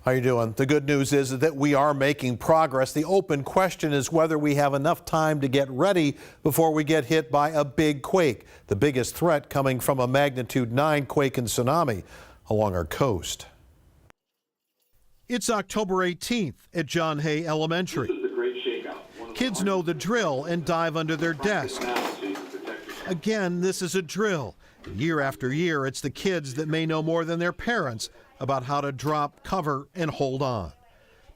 How you doing? The good news is that we are making progress. The open question is whether we have enough time to get ready before we get hit by a big quake. The biggest threat coming from a magnitude 9 quake and tsunami along our coast. It's October 18th at John Hay Elementary. This is the Great ShakeOut. Kids know the drill and dive under their desk. Again, this is a drill. Year after year, it's the kids that may know more than their parents about how to drop, cover, and hold on.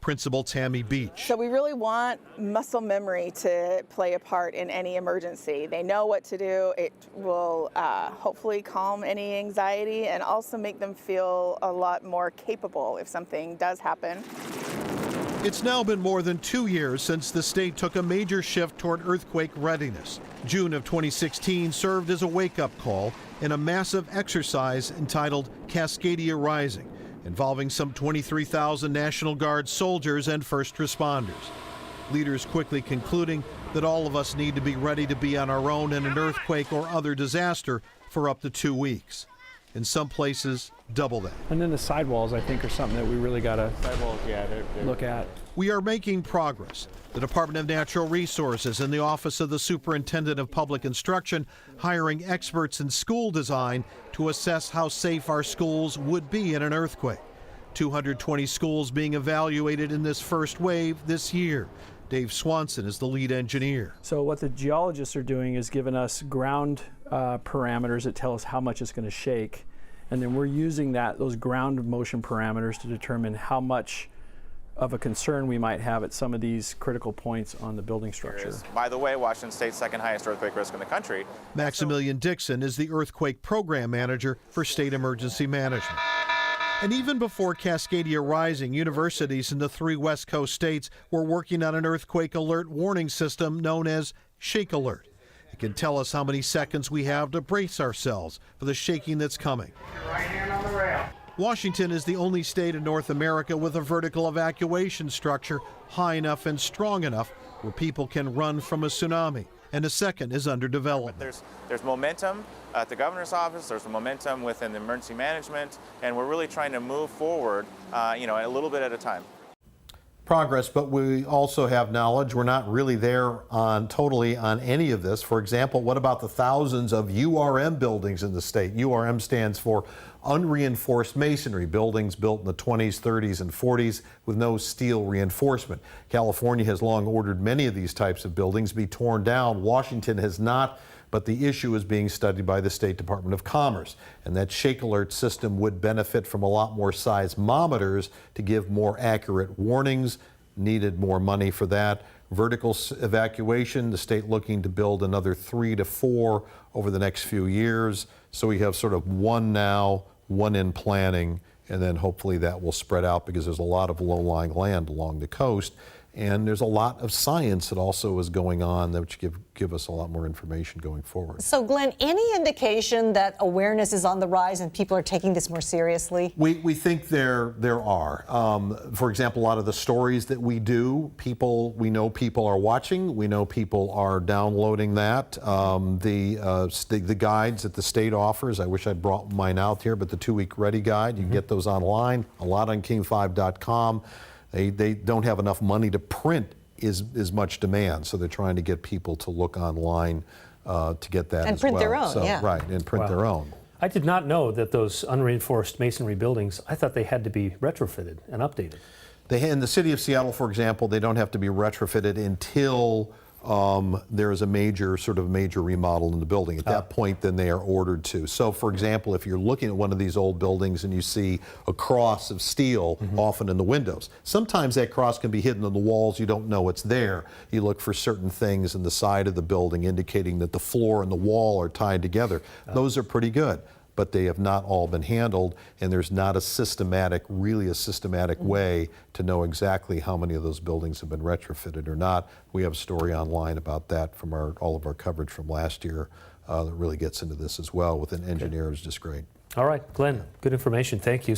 Principal Tammy Beach. So we really want muscle memory to play a part in any emergency. They know what to do. It will hopefully calm any anxiety and also make them feel a lot more capable if something does happen. It's now been more than 2 years since the state took a major shift toward earthquake readiness. June of 2016 served as a wake-up call in a massive exercise entitled Cascadia Rising, involving some 23,000 National Guard soldiers and first responders. Leaders quickly concluding that all of us need to be ready to be on our own in an earthquake or other disaster for up to 2 weeks. In some places, double that. And then the sidewalls, I think, are something that we really got to look at. We are making progress. The Department of Natural Resources and the Office of the Superintendent of Public Instruction hiring experts in school design to assess how safe our schools would be in an earthquake. 220 schools being evaluated in this first wave this year. Dave Swanson is the lead engineer. So what the geologists are doing is giving us ground parameters that tell us how much it's going to shake, and then we're using those ground motion parameters to determine how much of a concern we might have at some of these critical points on the building structure. By the way, Washington State's second highest earthquake risk in the country. Maximilian Dixon is the earthquake program manager for state emergency management. And even before Cascadia Rising, universities in the 3 West Coast states were working on an earthquake alert warning system known as Shake Alert. It can tell us how many seconds we have to brace ourselves for the shaking that's coming. Right hand on the rail. Washington is the only state in North America with a vertical evacuation structure high enough and strong enough where people can run from a tsunami. And a second is under development. There's momentum at the governor's office, there's momentum within the emergency management, and we're really trying to move forward, a little bit at a time. Progress, but we also have knowledge. We're not really there totally on any of this. For example, what about the thousands of URM buildings in the state? URM stands for unreinforced masonry, buildings built in the 20s, 30s, and 40s with no steel reinforcement. California has long ordered many of these types of buildings be torn down. Washington has not, but the issue is being studied by the State Department of Commerce. And that Shake Alert system would benefit from a lot more seismometers to give more accurate warnings. Needed more money for that. Vertical evacuation, the state looking to build another 3 to 4 over the next few years. So we have sort of one now, one in planning, and then hopefully that will spread out because there's a lot of low-lying land along the coast. And there's a lot of science that also is going on that which give us a lot more information going forward. So, Glenn, any indication that awareness is on the rise and people are taking this more seriously? We think there are. For example, a lot of the stories that we do, we know people are watching. We know people are downloading that. The guides that the state offers, I wish I'd brought mine out here, but the 2-week Ready Guide, you can get those online, a lot on king5.com. They don't have enough money to print as much demand, so they're trying to get people to look online to get that and as print well. their own, yeah. Right, and print their own. I did not know that those unreinforced masonry buildings, I thought they had to be retrofitted and updated. In the city of Seattle, for example, they don't have to be retrofitted until there is a major remodel in the building. At that point, then they are ordered to. So, for example, if you're looking at one of these old buildings and you see a cross of steel often in the windows, sometimes that cross can be hidden in the walls. You don't know it's there. You look for certain things in the side of the building indicating that the floor and the wall are tied together. Those are pretty good, but they have not all been handled, and there's not a systematic way to know exactly how many of those buildings have been retrofitted or not. We have a story online about that from all of our coverage from last year that really gets into this as well with an engineer who's just great. All right, Glenn, good information. Thank you.